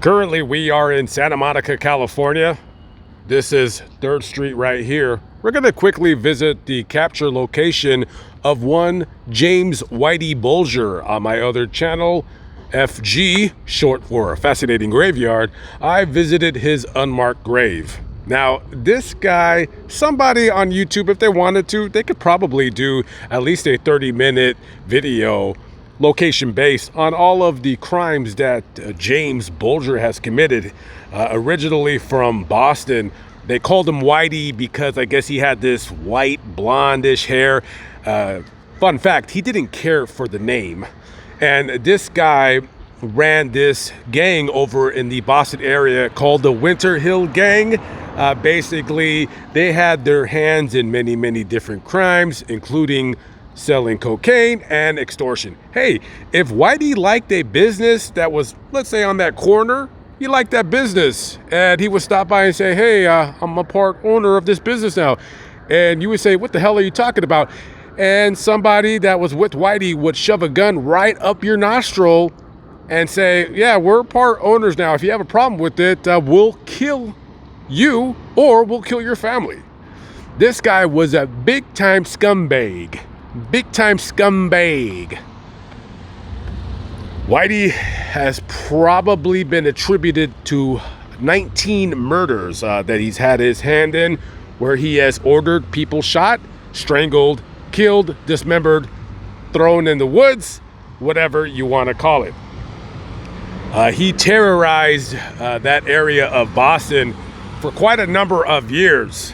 Currently, we are in Santa Monica, California. This is 3rd Street right here. We're going to quickly visit the capture location of one James Whitey Bulger. On my other channel, FG, short for Fascinating Graveyard, I visited his unmarked grave. Now, this guy, somebody on YouTube, if they wanted to, they could probably do at least a 30-minute video location based on all of the crimes that James Bulger has committed. Originally from Boston. They called him Whitey because I guess he had this white blondish hair. Fun fact, he didn't care for the name. And this guy ran this gang over in the Boston area called the Winter Hill Gang. Basically, they had their hands in many different crimes, including selling cocaine and extortion. Hey, if Whitey liked a business that was, let's say, on that corner, he liked that business, and he would stop by and say, hey, I'm a part owner of this business now. And you would say, what the hell are you talking about? And somebody that was with Whitey would shove a gun right up your nostril and say, yeah, we're part owners now. If you have a problem with it, we'll kill you or we'll kill your family. This guy was a big-time scumbag. Big-time scumbag. Whitey has probably been attributed to 19 murders that he's had his hand in, where he has ordered people shot, strangled, killed, dismembered, thrown in the woods, whatever you want to call it. He terrorized that area of Boston for quite a number of years.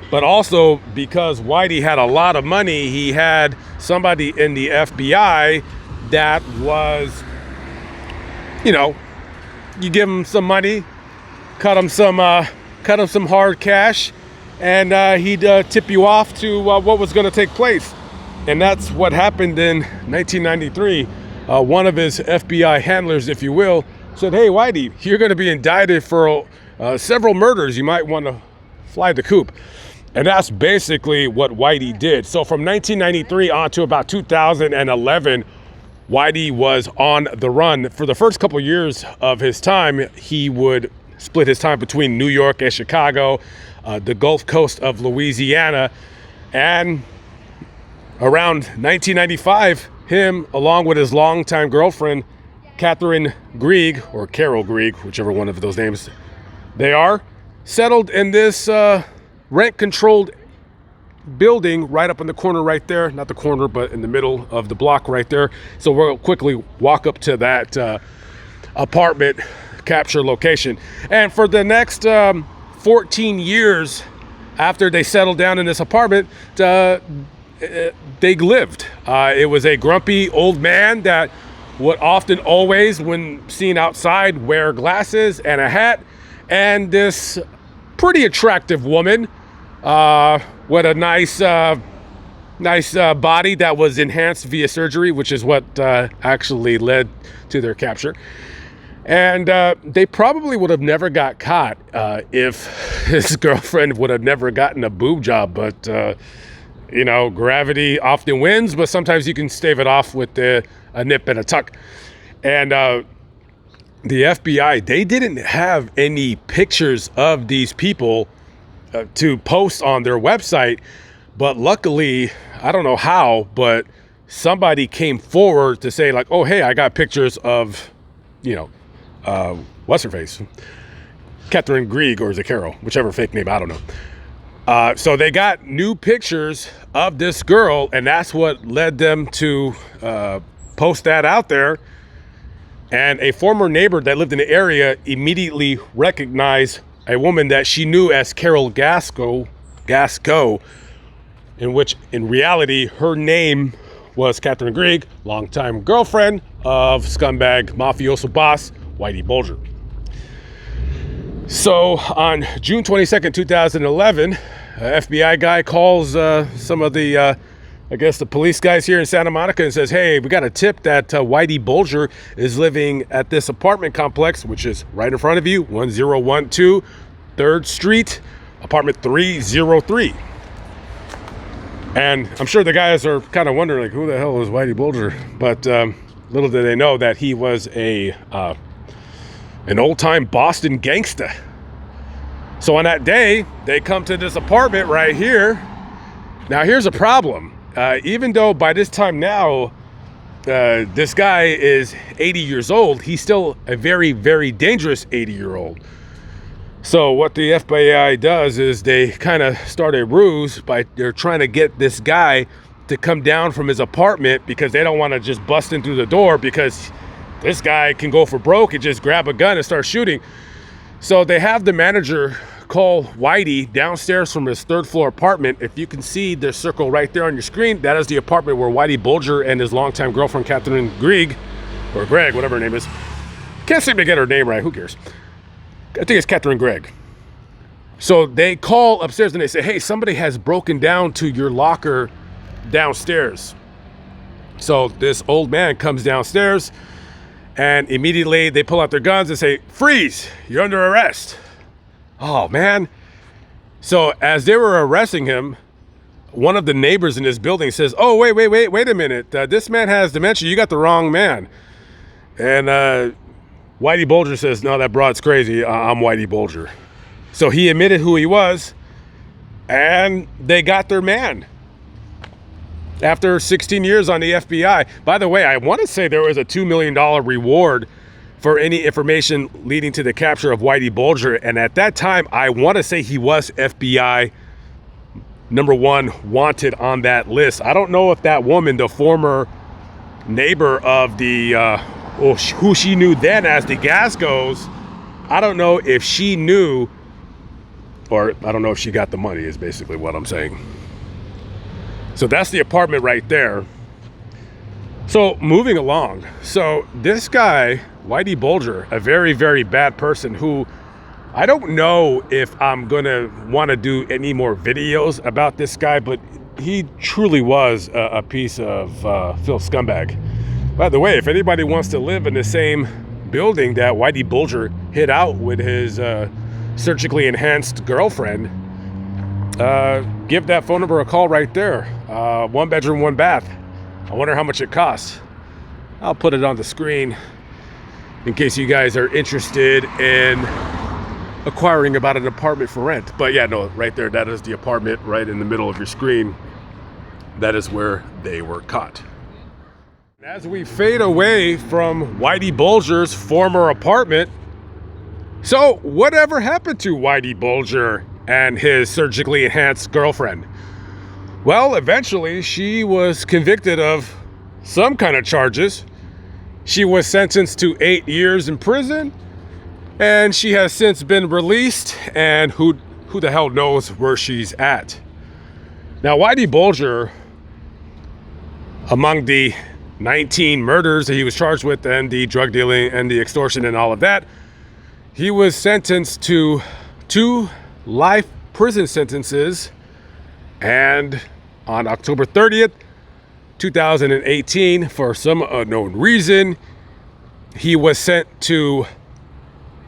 But also because Whitey had a lot of money, he had somebody in the FBI that was, you give him some money, cut him some hard cash, and he'd tip you off to what was going to take place. And that's what happened in 1993. One of his FBI handlers, if you will, said, hey, Whitey, you're going to be indicted for several murders. You might want to fly the coop. And that's basically what Whitey did. So from 1993 on to about 2011, Whitey was on the run. For the first couple years of his time, he would split his time between New York and Chicago, the Gulf Coast of Louisiana. And around 1995, him, along with his longtime girlfriend, Catherine Grieg, or Carol Grieg, whichever one of those names they are, settled in this rent-controlled building right up in the corner right there. Not the corner, but in the middle of the block right there. So we'll quickly walk up to that apartment capture location. And for the next 14 years after they settled down in this apartment, they lived. It was a grumpy old man that would often always, when seen outside, wear glasses and a hat. And this pretty attractive woman with a nice body that was enhanced via surgery, which is what actually led to their capture. And they probably would have never got caught if his girlfriend would have never gotten a boob job. But, gravity often wins, but sometimes you can stave it off with a nip and a tuck. And the FBI, they didn't have any pictures of these people to post on their website, but luckily, I don't know how, but somebody came forward to say like, oh, hey, I got pictures of, what's her face? Catherine Grieg, or is it Carol? Whichever fake name, I don't know. So they got new pictures of this girl, and that's what led them to post that out there. And a former neighbor that lived in the area immediately recognized a woman that she knew as Carol Gasco, in which in reality her name was Catherine Grieg, longtime girlfriend of scumbag mafioso boss Whitey Bulger. So on June 22nd, 2011, FBI guy calls some of the the police guys here in Santa Monica and says, hey, we got a tip that Whitey Bulger is living at this apartment complex, which is right in front of you, 1012 3rd Street, apartment 303. And I'm sure the guys are kind of wondering, like, who the hell is Whitey Bulger? But little did they know that he was a an old-time Boston gangster. So on that day, they come to this apartment right here. Now here's a problem. Even though by this time now, this guy is 80 years old, he's still a very, very dangerous 80-year-old. So what the FBI does is they kind of start a ruse by they're trying to get this guy to come down from his apartment because they don't want to just bust in through the door because this guy can go for broke and just grab a gun and start shooting. So they have the manager call Whitey downstairs from his third floor apartment. If you can see the circle right there on your screen, that is the apartment where Whitey Bulger and his longtime girlfriend, Catherine Greg, or Greg, whatever her name is. Can't seem to get her name right, who cares? I think it's Catherine Greg. So they call upstairs and they say, hey, somebody has broken down to your locker downstairs. So this old man comes downstairs and immediately they pull out their guns and say, freeze, you're under arrest. Oh, man. So as they were arresting him, one of the neighbors in this building says, oh, wait a minute. This man has dementia. You got the wrong man. And Whitey Bulger says, no, that broad's crazy. I'm Whitey Bulger. So he admitted who he was, and they got their man. After 16 years on the FBI. By the way, I want to say there was a $2 million reward for any information leading to the capture of Whitey Bulger. And at that time, I want to say he was FBI #1 wanted on that list. I don't know if that woman, the former neighbor of the, who she knew then as the Gascos, I don't know if she knew, or I don't know if she got the money is basically what I'm saying. So that's the apartment right there. So moving along. So this guy, Whitey Bulger, a very, very bad person who I don't know if I'm going to want to do any more videos about this guy, but he truly was a piece of filth scumbag. By the way, if anybody wants to live in the same building that Whitey Bulger hid out with his surgically enhanced girlfriend, give that phone number a call right there. 1 bedroom, 1 bath. I wonder how much it costs. I'll put it on the screen in case you guys are interested in acquiring about an apartment for rent. But yeah, no, right there, that is the apartment right in the middle of your screen. That is where they were caught. As we fade away from Whitey Bulger's former apartment, so whatever happened to Whitey Bulger and his surgically enhanced girlfriend? Well, eventually she was convicted of some kind of charges. She was sentenced to 8 years in prison, and she has since been released, and who the hell knows where she's at. Now, Whitey Bulger, among the 19 murders that he was charged with, and the drug dealing and the extortion and all of that, he was sentenced to 2 life prison sentences, and on October 30th, 2018, for some unknown reason, he was sent to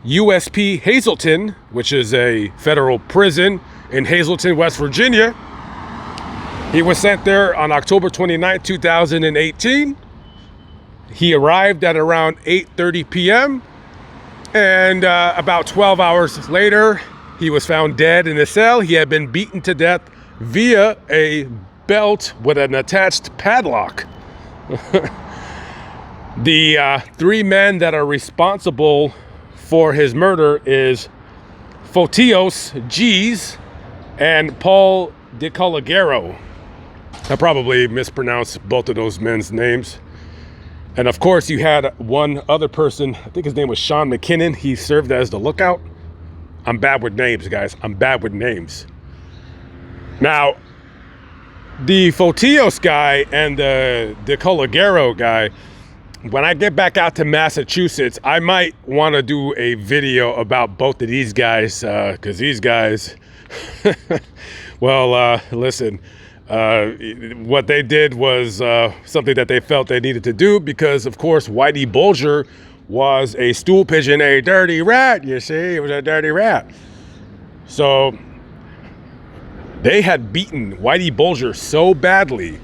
USP Hazleton, which is a federal prison in Hazleton, West Virginia. He was sent there on October 29th, 2018. He arrived at around 8:30 p.m. and about 12 hours later, he was found dead in a cell. He had been beaten to death via a belt with an attached padlock. The 3 men that are responsible for his murder is Fotios G's and Paul DeColagero. I probably mispronounced both of those men's names. And of course, you had one other person, I think his name was Sean McKinnon. He served as the lookout. I'm bad with names, guys. I'm bad with names. Now, the Fotios guy and the DeColagero guy, when I get back out to Massachusetts, I might want to do a video about both of these guys, because these guys, well, listen, what they did was something that they felt they needed to do because, of course, Whitey Bulger was a stool pigeon, a dirty rat, you see, he was a dirty rat. So they had beaten Whitey Bulger so badly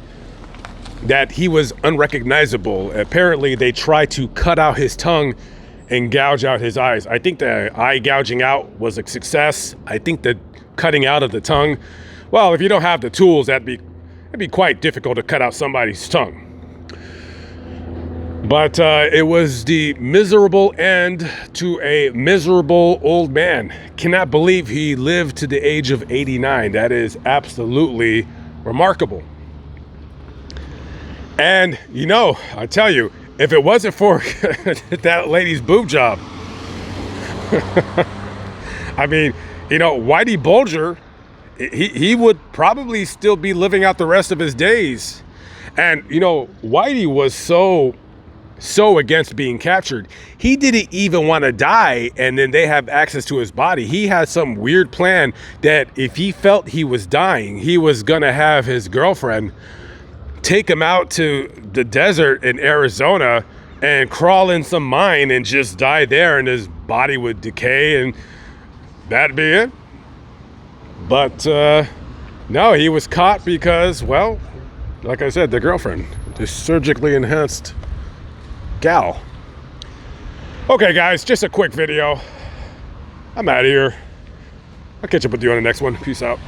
that he was unrecognizable. Apparently, they tried to cut out his tongue and gouge out his eyes. I think the eye gouging out was a success. I think the cutting out of the tongue, well, if you don't have the tools, it'd be quite difficult to cut out somebody's tongue. But it was the miserable end to a miserable old man. Cannot believe he lived to the age of 89. That is absolutely remarkable. And, you know, I tell you, if it wasn't for that lady's boob job, I mean, you know, Whitey Bulger, he would probably still be living out the rest of his days. And, you know, Whitey was so against being captured. He didn't even want to die and then they have access to his body. He had some weird plan that if he felt he was dying, he was gonna have his girlfriend take him out to the desert in Arizona and crawl in some mine and just die there, and his body would decay and that'd be it. But no, he was caught because, well, like I said, the girlfriend, the surgically enhanced gal. Okay, guys, just a quick video. I'm out of here. I'll catch up with you on the next one. Peace out.